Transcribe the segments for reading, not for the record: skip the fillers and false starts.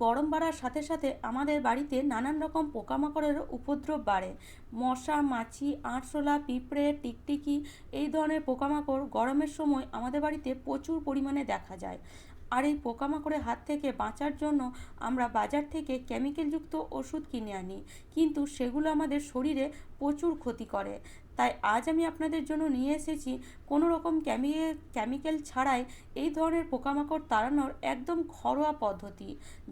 গরম বাড়ার সাথে সাথে আমাদের বাড়িতে নানান রকম পোকামাকড়ের উপদ্রব বাড়ে। মশা, মাছি, আরশোলা, পিঁপড়ে, টিকটিকি এই ধরনের পোকামাকড় গরমের সময় আমাদের বাড়িতে প্রচুর পরিমাণে দেখা যায়। আর এই পোকামাকড়ের হাত থেকে বাঁচার জন্য আমরা বাজার থেকে কেমিক্যালযুক্ত ওষুধ কিনে আনি, কিন্তু সেগুলো আমাদের শরীরে প্রচুর ক্ষতি করে। তাই আজ আমি আপনাদের জন্য নিয়ে এসেছি কোনো রকম কেমিক্যাল ছাড়াই এই ধরনের পোকামাকড় তাড়ানোর একদম ঘরোয়া পদ্ধতি।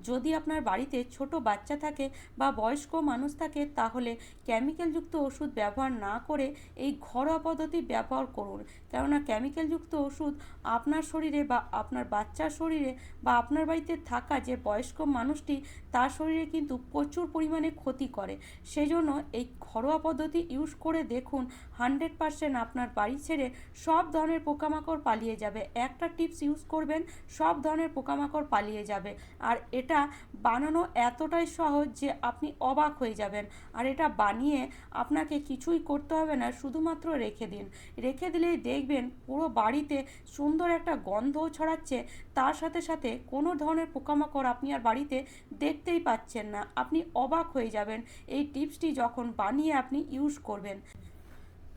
যদি আপনার বাড়িতে ছোট বাচ্চা থাকে বা বয়স্ক মানুষ থাকে, তাহলে কেমিক্যালযুক্ত ওষুধ ব্যবহার না করে এই ঘরোয়া পদ্ধতি ব্যবহার করুন। কেননা কেমিক্যালযুক্ত ওষুধ আপনার শরীরে বা আপনার বাচ্চার শরীরে বা আপনার বাড়িতে থাকা যে বয়স্ক মানুষটি তার শরীরে কিন্তু প্রচুর পরিমাণে ক্ষতি করে। সেজন্য এই ঘরোয়া পদ্ধতি ইউজ করে দেখুন, 100% আপনার বাড়ি ছেড়ে সব ধরনের পোকামাকড় পালিয়ে যাবে। একটা টিপস ইউজ করবেন, সব ধরনের পোকামাকড় পালিয়ে যাবে। আর এটা বানানো এতটাই সহজ যে আপনি অবাক হয়ে যাবেন। আর এটা বানিয়ে আপনাকে কিছুই করতে হবে না, শুধুমাত্র রেখে দিন। রেখে দিলেই দেখবেন পুরো বাড়িতে সুন্দর একটা গন্ধও ছড়াচ্ছে, তার সাথে সাথে কোনো ধরনের পোকামাকড় আপনি আর বাড়িতে দেখতেই পাচ্ছেন না। আপনি অবাক হয়ে যাবেন এই টিপসটি যখন বানিয়ে আপনি ইউজ করবেন।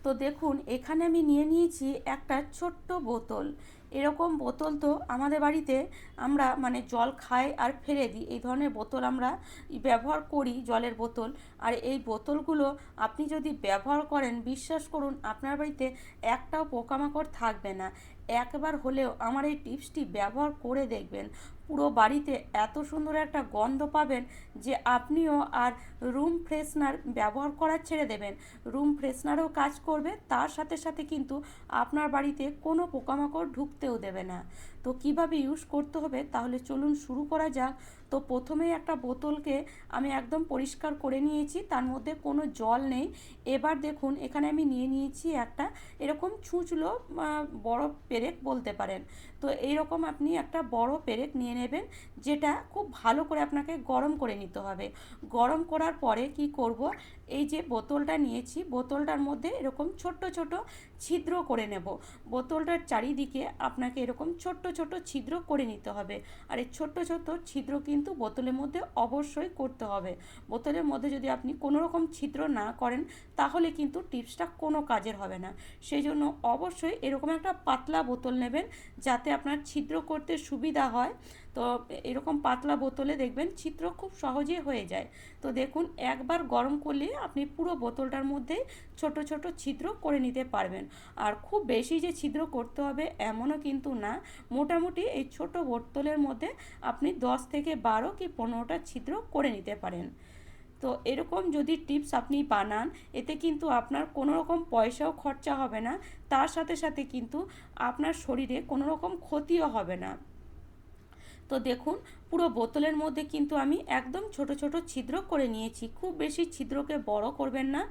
তো দেখুন, এখানে আমি নিয়ে নিয়েছি একটা ছোট্ট বোতল। এরকম বোতল তো আমাদের বাড়িতে আমরা জল খাই আর ফেলে দিই, এই ধরনের বোতল আমরা ব্যবহার করি, জলের বোতল। আর এই বোতলগুলো আপনি যদি ব্যবহার করেন, বিশ্বাস করুন আপনার বাড়িতে একটাও পোকামাকড় থাকবে না। একবার হলেও আমার এই টিপসটি ব্যবহার করে দেখবেন, পুরো বাড়িতে এত সুন্দর একটা গন্ধ পাবেন যে আপনিও আর রুম ফ্রেশনার ব্যবহার করা ছেড়ে দেবেন। রুম ফ্রেশনারও কাজ করবে, তার সাথে সাথে কিন্তু আপনার বাড়িতে কোনো পোকামাকড় ঢুকতেও দেবে না। তো কিভাবে ইউজ করতে হবে তাহলে চলুন শুরু করা যাক। তো প্রথমেই একটা বোতলকে আমি একদম পরিষ্কার করে নিয়েছি, তার মধ্যে কোনো জল নেই। এবার দেখুন, এখানে আমি নিয়ে নিয়েছি একটা এরকম ছুঁচলো বড় পেরেক বলতে পারেন। তো এইরকম আপনি একটা বড় পেরেক নিয়ে নেবেন, যেটা খুব ভালো করে আপনাকে গরম করে নিতে হবে। গরম করার পরে কি করব, এই যে বোতলটা নিয়েছি, বোতলটার মধ্যে এরকম ছোট্ট ছোট ছিদ্র করে নেব। বোতলটার চারিদিকে আপনাকে এরকম ছোট্ট ছোট ছিদ্র করে নিতে হবে। আর এই ছোট্ট ছোট ছিদ্র কিন্তু বোতলের মধ্যে অবশ্যই করতে হবে। বোতলের মধ্যে যদি আপনি কোনো রকম ছিদ্র না করেন, তাহলে কিন্তু টিপসটা কোনো কাজের হবে না। সেই জন্য অবশ্যই এরকম একটা পাতলা বোতল নেবেন, যাতে আপনার ছিদ্র করতে সুবিধা হয়। তো এরকম পাতলা বোতলে দেখবেন ছিদ্র খুব সহজে হয়ে যায়। তো দেখুন, একবার গরম করলে আপনি পুরো বোতলটার মধ্যে ছোট ছোট ছিদ্র করে নিতে পারবেন। আর খুব বেশি যে ছিদ্র করতে হবে এমনও কিন্তু না, মোটামুটি এই ছোট বোতলের মধ্যে আপনি 10 থেকে 12 কি 15টা ছিদ্র করে নিতে পারেন। তো এরকম যদি টিপস আপনি বানান, এতে কিন্তু আপনার কোনো রকম পয়সাও খরচা হবে না, তার সাথে সাথে কিন্তু আপনার শরীরে কোনো রকম ক্ষতিও হবে না। তো দেখুন, পুরো বোতলের মধ্যে কিন্তু আমি একদম ছোট ছোট ছিদ্র করে নিয়েছি। খুব বেশি ছিদ্রকে বড় করবেন না,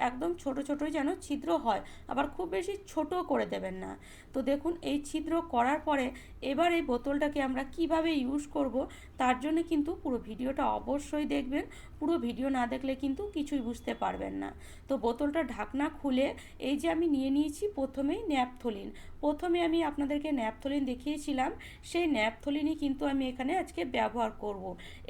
একদম ছোট ছোটই যেন ছিদ্র হয়, আবার খুব বেশি ছোট করে দেবেন না। তো দেখুন, এই ছিদ্র করার পরে এবার এই বোতলটাকে আমরা কিভাবে ইউজ করব, তার জন্য কিন্তু পুরো ভিডিওটা অবশ্যই দেখবেন। পুরো ভিডিও না দেখলে কিন্তু কিছুই বুঝতে পারবেন না। তো বোতলটা ঢাকনা খুলে এই যে আমি নিয়ে নিয়েছি প্রথমেই ন্যাপথলিন। প্রথমে আমি আপনাদেরকে ন্যাপথলিন দেখিয়েছিলাম, সেই ন্যাপথলিনই কিন্তু আমি এখানে আজকে ব্যবহার করব।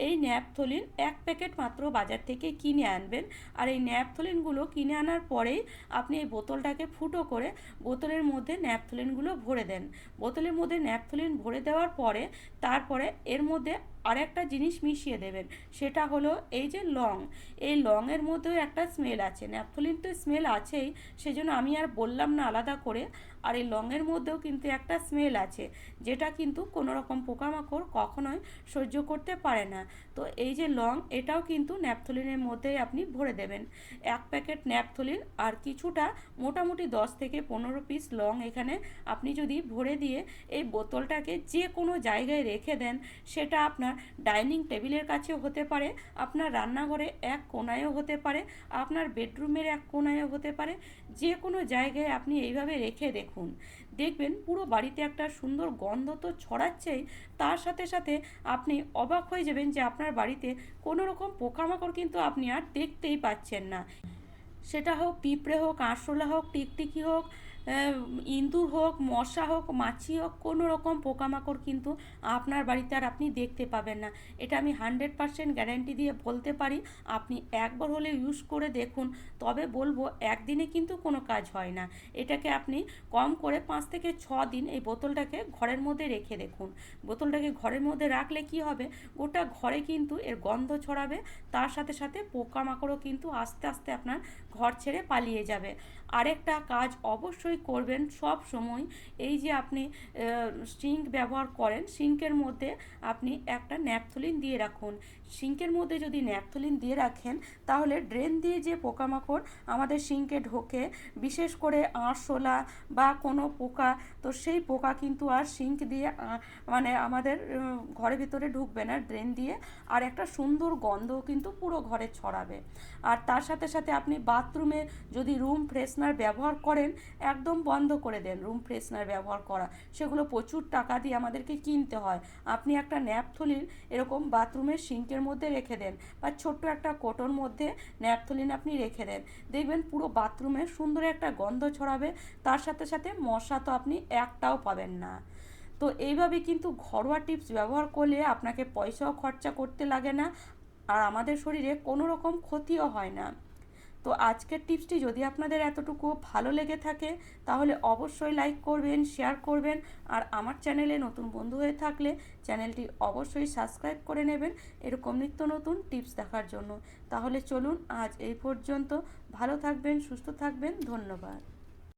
এই ন্যাপথলিন 1 প্যাকেট মাত্র বাজার থেকে কিনে আনবেন। আর এই ন্যাপথলিনগুলো কিনে আনার পরেই আপনি এই বোতলটাকে ফুটো করে বোতলের মধ্যে ন্যাপথলিনগুলো ভরে দেন। বোতলের মধ্যে ন্যাপথলিন ভরে দেওয়ার পরে তারপরে এর মধ্যে আরেকটা জিনিস মিশিয়ে দেবেন, সেটা হলো এই যে লং। এই লংয়ের মধ্যেও একটা স্মেল আছে, ন্যাপথলিন তো স্মেল আছেই, সেজন্য আমি আর বললাম না আলাদা করে। আর এই লংয়ের মধ্যেও কিন্তু একটা স্মেল আছে, যেটা কিন্তু কোনো রকম পোকামাকড় কখনোই সহ্য করতে পারে না। তো এই যে লং, এটাও কিন্তু ন্যাপথলিনের মধ্যেই আপনি ভরে দেবেন। 1 প্যাকেট ন্যাপথলিন আর কিছুটা মোটামুটি 10 থেকে 15 পিস লং এখানে আপনি যদি ভরে দিয়ে এই বোতলটাকে যে কোনো জায়গায় রেখে দেন, সেটা আপনার ডাইনিং টেবিলের কাছেও হতে পারে, আপনার রান্নাঘরে এক কোণায়ও হতে পারে, আপনার বেডরুমের এক কোণায়ও হতে পারে, যে কোনো জায়গায় আপনি এইভাবে রেখে দেখুন। দেখবেন পুরো বাড়িতে একটা সুন্দর গন্ধ তো ছড়াচ্ছেই, তার সাথে সাথে আপনি অবাক হয়ে যাবেন যে আপনার বাড়িতে কোনো রকম পোকামাকড় কিন্তু আপনি আর দেখতেই পাচ্ছেন না। সেটা হোক পিঁপড়ে হোক, আরশোলা হোক, টিকটিকি হোক, ইঁদুর হোক, মশা হোক, মাছি হোক, কোনো রকম পোকামাকড় কিন্তু আপনার বাড়িতে আর আপনি দেখতে পাবেন না। এটা আমি 100% গ্যারান্টি দিয়ে বলতে পারি। আপনি একবার হলে ইউজ করে দেখুন, তবে বলবো একদিনে কিন্তু কোনো কাজ হয় না। এটাকে আপনি কম করে 5 থেকে 6 দিন এই বোতলটাকে ঘরের মধ্যে রেখে দেখুন। বোতলটাকে ঘরের মধ্যে রাখলে কি হবে, গোটা ঘরে কিন্তু এর গন্ধ ছড়াবে, তার সাথে সাথে পোকামাকড়ও কিন্তু আস্তে আস্তে আপনার ঘর ছেড়ে পালিয়ে যাবে। আরেকটা কাজ অবশ্যই করবেন সব সময়, এই যে আপনি সিঙ্ক ব্যবহার করেন, সিঙ্কের মধ্যে আপনি একটা ন্যাপথলিন দিয়ে রাখুন। সিঙ্কের মধ্যে যদি ন্যাপথলিন দিয়ে রাখেন, তাহলে ড্রেন দিয়ে যে পোকামাকড় আমাদের সিঙ্কে ঢোকে, বিশেষ করে আরশোলা বা কোনো পোকা, তো সেই পোকা কিন্তু আর সিঙ্ক দিয়ে মানে আমাদের ঘরের ভিতরে ঢুকবে না ড্রেন দিয়ে। আর একটা সুন্দর গন্ধও কিন্তু পুরো ঘরে ছড়াবে। আর তার সাথে সাথে আপনি বাথরুমে যদি রুম ফ্রেশনার ব্যবহার করেন, একদম বন্ধ করে দেন রুম ফ্রেশনার ব্যবহার করা। সেগুলো প্রচুর টাকা দিয়ে আমাদেরকে কিনতে হয়। আপনি একটা ন্যাপথলিন এরকম বাথরুমের সিঙ্কের মধ্যে রেখে দেন, বা ছোট্ট একটা কোটোর মধ্যে ন্যাপথলিন আপনি রেখে দেন, দেখবেন পুরো বাথরুমে সুন্দর একটা গন্ধ ছড়াবে। তার সাথে সাথে মশা তো আপনি একটাও পাবেন না। তো এইভাবে কিন্তু ঘরোয়া টিপস ব্যবহার করলে আপনাকে পয়সাও খরচা করতে লাগে না, আর আমাদের শরীরে কোনো রকম ক্ষতিও হয় না। তো আজকের টিপসটি যদি আপনাদের এতটুকু ভালো লেগে থাকে, তাহলে অবশ্যই লাইক করবেন, শেয়ার করবেন, আর আমার চ্যানেলে নতুন বন্ধু হয়ে থাকলে চ্যানেলটি অবশ্যই সাবস্ক্রাইব করে নেবেন এরকম নিত্য নতুন টিপস দেখার জন্য। তাহলে চলুন আজ এই পর্যন্ত। ভালো থাকবেন, সুস্থ থাকবেন, ধন্যবাদ।